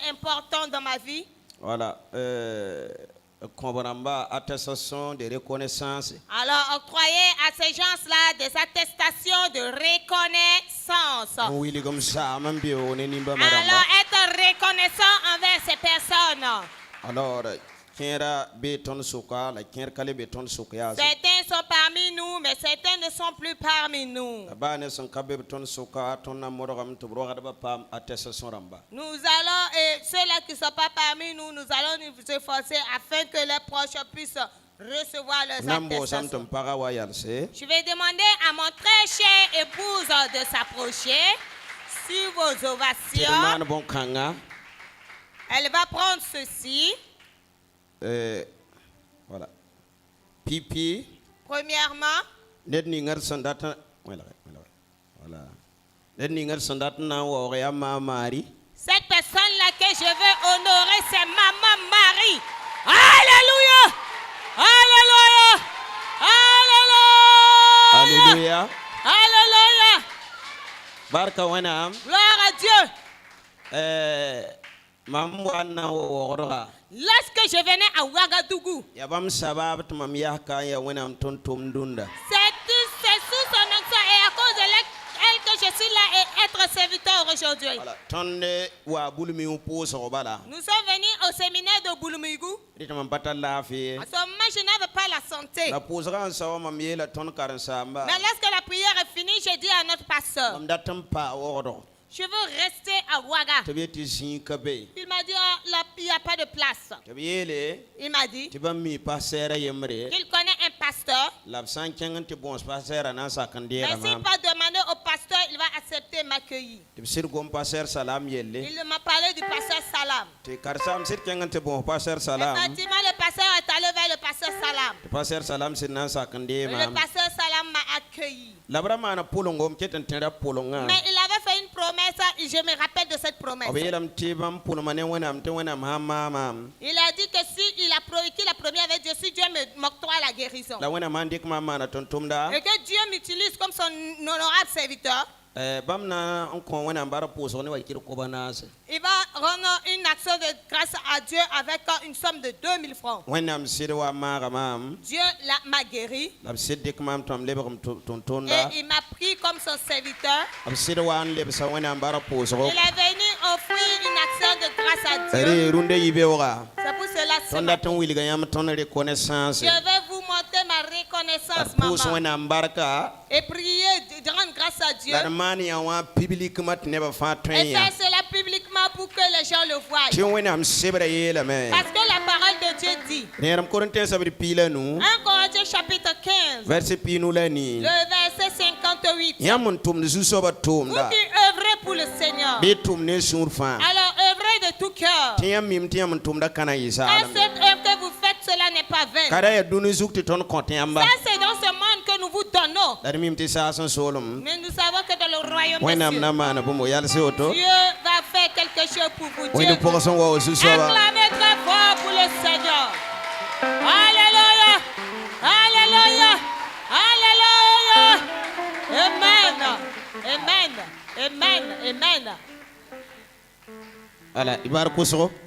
important dans ma vie. Voilà. Attestation de reconnaissance. Alors, octroyer à ces gens-là des attestations de reconnaissance. Alors, être reconnaissant envers ces personnes. Alors, certains sont parmi nous, mais certains ne sont plus parmi nous. Nous allons, et ceux-là qui ne sont pas parmi nous, nous allons nous efforcer afin que les proches puissent recevoir leurs attestations. Je vais demander à mon très cher épouse de s'approcher sur vos ovations. Elle va prendre ceci. Voilà. Pipi. Premièrement. Voilà. Cette personne-là que je veux honorer, c'est Maman Marie. Alléluia! Alléluia! Alléluia! Alléluia! Alléluia! Gloire à Dieu! Lorsque je venais à Ouagadougou, c'est sous son onction et à cause de elle que je suis là et être serviteur aujourd'hui. Nous sommes venus au séminaire de Boulumigou. À ce moment, je n'avais pas la santé. Mais lorsque la prière est finie, j'ai dit à notre pasteur, je veux rester à Ouaga. Il m'a dit, il n'y a pas de place. Il m'a dit qu'il connaît un pasteur. Mais s'il pas demander au pasteur, il va accepter m'accueillir. Il m'a parlé du pasteur Salam. Effectivement, le pasteur est allé vers le pasteur Salam. Le pasteur Salam m'a accueilli. Mais il avait fait une promesse et je me rappelle de cette promesse. Il a dit que s'il a promis avec Dieu, si Dieu m'octroie la guérison et que Dieu m'utilise comme son honorable serviteur, il va rendre une action de grâce à Dieu avec une somme de 2000 francs. Dieu m'a guéri. Et il m'a pris comme son serviteur. Il est venu offrir une action de grâce à Dieu. C'est pour cela que je vais vous montrer ma reconnaissance, maman. Et prier, de rendre grâce à Dieu. Et faire cela publiquement pour que les gens le voient. Parce que la parole de Dieu dit, 1 Corinthiens chapitre 15, le verset 58, vous qui œuvrez pour le Seigneur, alors œuvrez de tout cœur. Car cette œuvre que vous faites, cela n'est pas vain. Ça, c'est dans ce monde que nous vous donnons. Mais nous savons que dans le royaume de Dieu, Dieu va faire quelque chose pour vous. Dieu, acclamez très fort pour le Seigneur. Alléluia! Alléluia! Alléluia! Amen! Amen! Amen! Amen!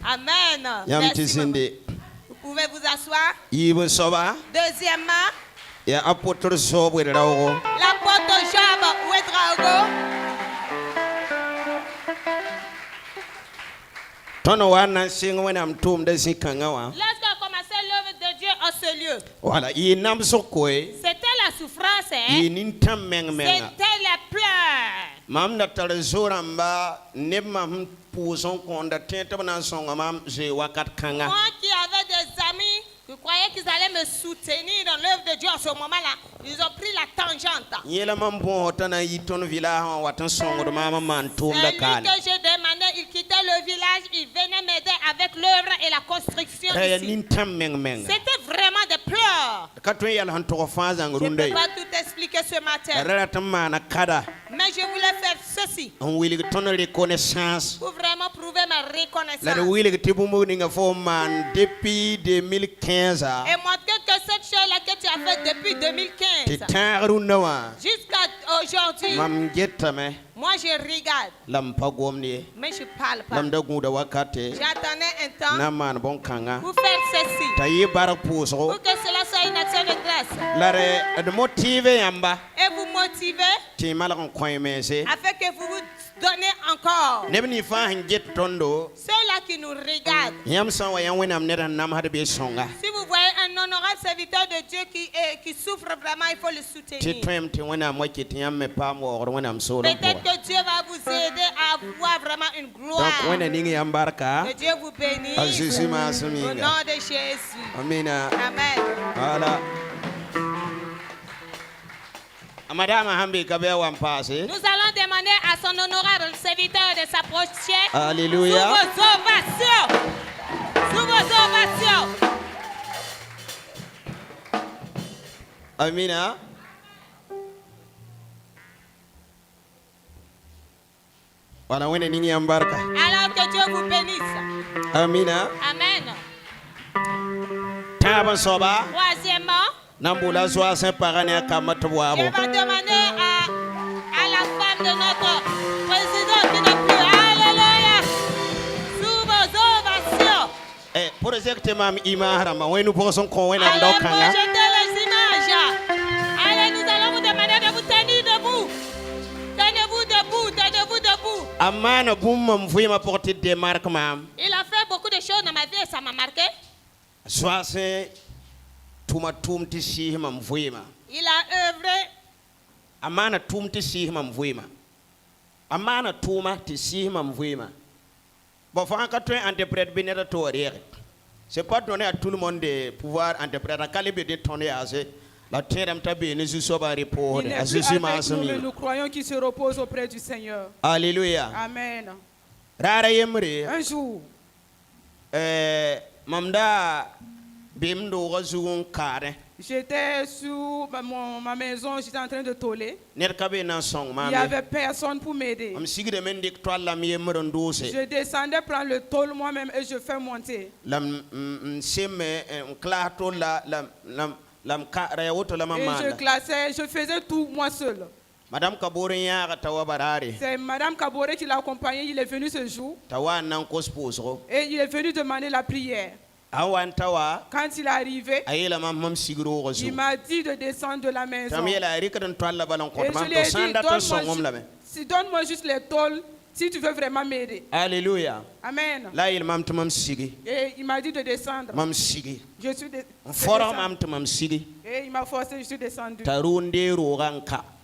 Amen! Merci, vous pouvez vous asseoir. Deuxièmement, l'apôtre Job Ouedraogo. Lorsqu'on a commencé l'œuvre de Dieu en ce lieu, c'était la souffrance, c'était la pleurs. Moi qui avais des amis qui croyaient qu'ils allaient me soutenir dans l'œuvre de Dieu en ce moment-là, ils ont pris la tangente. C'est lui que j'ai demandé, il quittait le village, il venait m'aider avec l'œuvre et la construction ici. C'était vraiment des pleurs. Je ne peux pas tout expliquer ce matin. Mais je voulais faire ceci pour vraiment prouver prouver ma reconnaissance. La wili que tu peux depuis 2015. Et montrer que cette chose-là que tu as faite depuis 2015 jusqu'à aujourd'hui, moi je regarde, mais je ne parle pas. J'attendais un temps pour faire ceci, pour que cela soit une action de grâce. Et vous motivez afin que vous vous donnez encore. Ceux-là qui nous regardent, si vous voyez un honorable serviteur de Dieu qui souffre vraiment, il faut le soutenir. Peut-être que Dieu va vous aider à avoir vraiment une gloire. Que Dieu vous bénisse. Au nom de Jésus. Amen. Amen. Voilà. Nous allons demander à son honorable serviteur de s'approcher. Alléluia. Sous vos ovations. Sous vos ovations. Amina. Alors que Dieu vous bénisse. Amina. Amen. Troisièmement, je vais demander à la femme de notre président qui n'est plus. Alléluia. Sous vos ovations. Alors, projetez les images. Allez, nous allons vous demander de vous tenir debout. Tenez-vous debout, tenez-vous debout. Il a fait beaucoup de choses dans ma vie et ça m'a marqué. Il a œuvré. Amana tum ti sihma mvuima. Amana tuma ti sihma mvuima. Bon, faut encore interprète bien to rire. C'est pas donné à tout le monde de pouvoir interpréter. Quand les bédés tournent à la terre am tabi ne su soba report. Il n'est plus avec nous, mais nous croyons qu'il se repose auprès du Seigneur. Alléluia. Amen. Rara yemre. Un jour, mamda bimdo razoun kare. j'étais sur ma maison, j'étais en train de toller. Il n'y avait personne pour m'aider. Je descendais prendre le tôle moi-même et je fais monter. Et je classais, je faisais tout moi seul. C'est Madame Kabore qui l'a accompagné, il est venu ce jour. Et il est venu demander la prière. Quand il est arrivé, il m'a dit de descendre de la maison. Et je lui ai dit, donne-moi juste les tôles si tu veux vraiment m'aider. Alléluia. Amen. Et il m'a dit de descendre. Je suis et il m'a forcé, je suis descendu.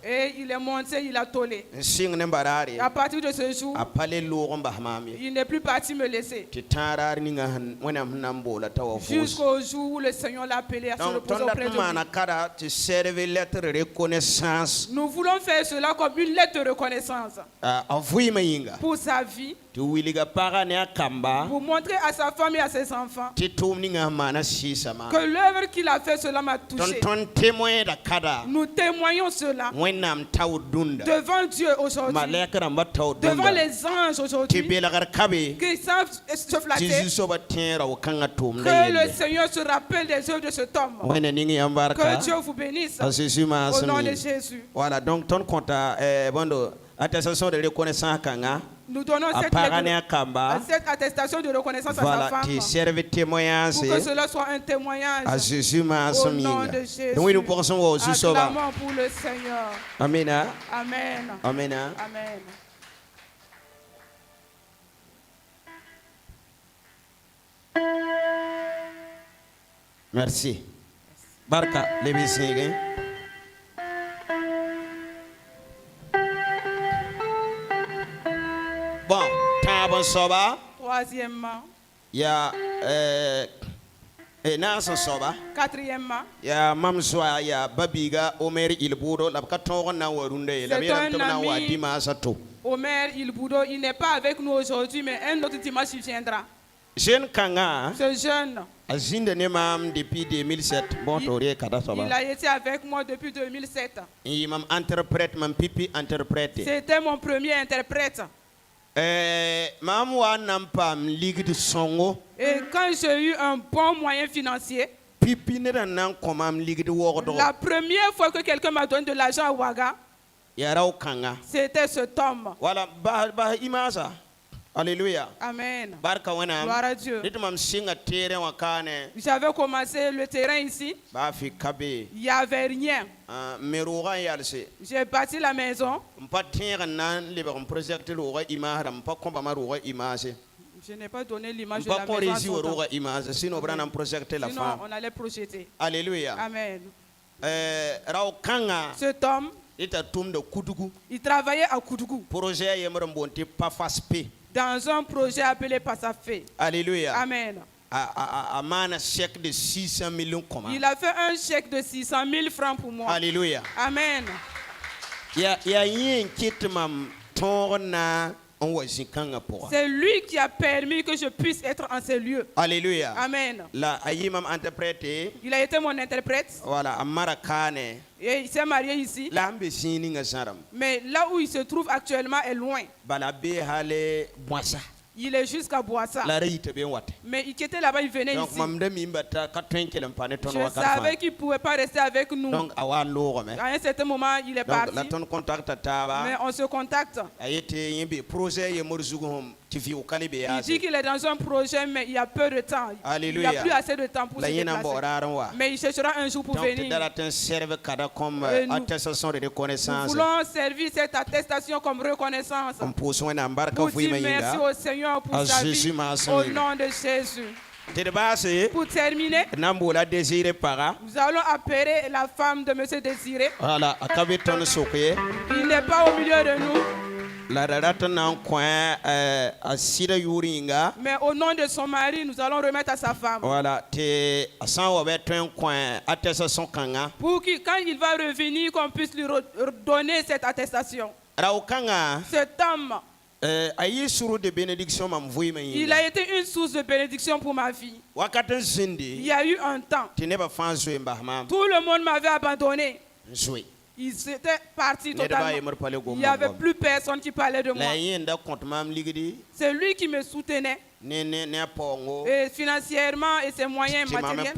Et il est monté, il a tollé. Et à partir de ce jour, il n'est plus parti me laisser. Jusqu'au jour où le Seigneur l'a appelé à se reposer auprès de lui. Nous voulons faire cela comme une lettre de reconnaissance pour sa vie, pour montrer à sa femme et à ses enfants que l'œuvre qu'il a fait, cela m'a touché. Nous témoignons cela devant Dieu aujourd'hui, devant les anges aujourd'hui, qui savent se flatter, que le Seigneur se rappelle des œuvres de cet homme. Que Dieu vous bénisse au nom de Jésus. Voilà, donc ton compte attestation de reconnaissance nous donnons cette attestation de reconnaissance à sa femme pour que cela soit un témoignage au nom de Jésus. Acclamons pour le Seigneur. Amen. Amen. Amen. Amen. Merci. Barka, les bisings. Bon, troisièmement, il y a quatrièmement, il y a Mamsoa, il y a Babiga, Omer Ilbouro, la Katorana Warunde, la Omer Ilbouro, il n'est pas avec nous aujourd'hui, mais un autre dimanche il viendra. Jeune Kanga, ce jeune, depuis 2007. Bon, il a été avec moi depuis 2007. Il m'a interprète, mon pipi interprète. C'était mon premier interprète. Et quand j'ai eu un bon moyen financier, la première fois que quelqu'un m'a donné de l'argent à Ouaga, c'était cet homme. Voilà, Alléluia. Amen. Gloire à Dieu. J'avais commencé le terrain ici. Il n'y avait rien. J'ai bâti la maison. Je n'ai pas donné l'image de la maison. Sinon, on allait projeter. Alléluia. Amen. Cet homme, il travaillait à Koudougou. Dans un projet appelé Passafé. Alléluia. Amen. Chèque de 600 millions. Il a fait un chèque de 600 000 francs pour moi. Alléluia. Amen. C'est lui qui a permis que je puisse être en ces lieux. Alléluia. Amen. Il a été mon interprète. Voilà, et il s'est marié ici. Mais là où il se trouve actuellement est loin. Il est jusqu'à Boissa. Mais il était là-bas, il venait ici. Je savais qu'il ne pouvait pas rester avec nous. À un certain moment, il est parti. Mais on se contacte. Il dit qu'il est dans un projet, mais il y a peu de temps. Il n'y a plus assez de temps pour se déplacer. Mais il cherchera un jour pour venir. Nous voulons servir cette attestation comme reconnaissance. Pour dire merci au Seigneur pour sa vie. Au nom de Jésus. Pour terminer, nous allons appeler la femme de M. Désiré. Il n'est pas au milieu de nous. Mais au nom de son mari, nous allons remettre à sa femme. Voilà. Pour que quand il va revenir, qu'on puisse lui redonner cette attestation. Cet homme, il a été une source de bénédiction pour ma vie. Il y a eu un temps, tout le monde m'avait abandonné. Ils étaient partis totalement. Il n'y avait plus personne qui parlait de moi. C'est lui qui me soutenait. Et financièrement et ses moyens matériels.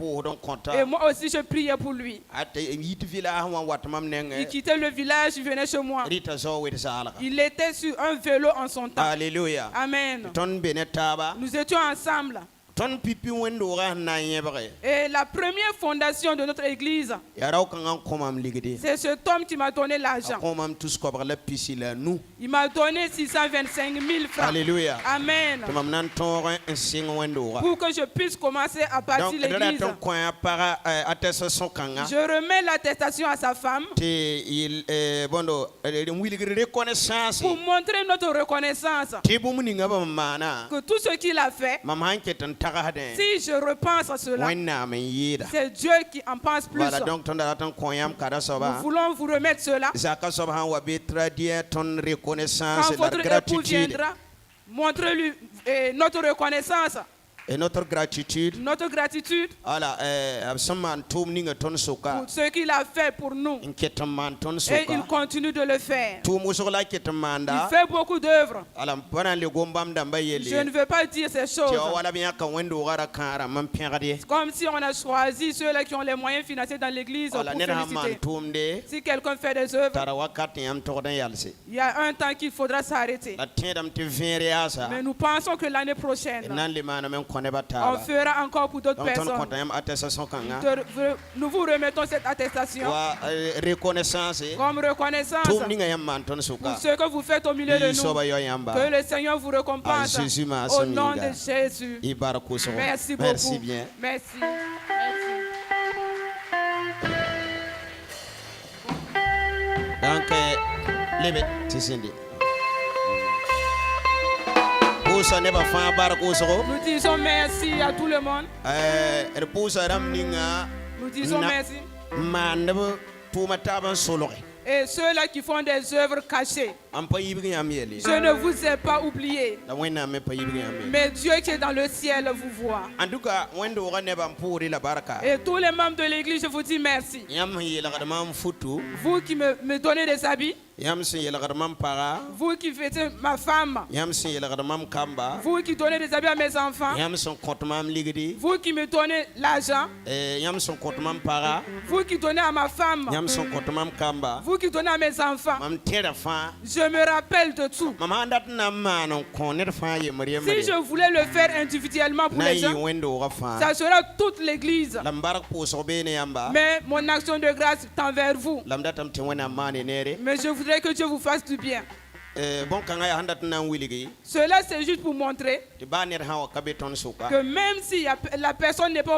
Et moi aussi je priais pour lui. Il quittait le village, il venait chez moi. Il était sur un vélo en son temps. Alléluia. Amen. Nous étions ensemble. Et la première fondation de notre église, c'est cet homme qui m'a donné l'argent. Il m'a donné 625 000 francs. Alléluia. Amen. Pour que je puisse commencer à bâtir l'église. Je remets l'attestation à sa femme pour montrer notre reconnaissance. Que tout ce qu'il a fait, si je repense à cela, c'est Dieu qui en pense plus. Nous voulons vous remettre cela. Quand votre époux viendra, montrez-lui notre reconnaissance. Et notre gratitude. Notre gratitude. Voilà, pour ce qu'il a fait pour nous. Et il continue de le faire. Il fait beaucoup d'œuvres. Je ne veux pas dire ces choses. Comme si on a choisi ceux-là qui ont les moyens financiers dans l'église pour féliciter. Si quelqu'un fait des œuvres, il y a un temps qu'il faudra s'arrêter. Mais nous pensons que l'année prochaine, on fera encore pour d'autres personnes. Nous vous remettons cette attestation comme reconnaissance pour ce que vous faites au milieu de nous. Que le Seigneur vous récompense au nom de Jésus. Merci beaucoup. Merci bien. Merci. Donc, nous disons merci à tout le monde. Nous disons merci. Et ceux-là qui font des œuvres cachées, je ne vous ai pas oublié. Mais Dieu qui est dans le ciel vous voit. Et tous les membres de l'église, je vous dis merci. Vous qui me donnez des habits. Vous qui fêtez ma femme. Vous qui donnez des habits à mes enfants. Vous qui me donnez l'argent. Vous qui donnez à ma femme. Vous qui donnez à mes enfants. Je me rappelle de tout. Si je voulais le faire individuellement pour les gens, ça sera toute l'église. Mais mon action de grâce est envers vous. Mais je voudrais que Dieu vous fasse du bien. Cela, c'est juste pour montrer que même si la personne n'est pas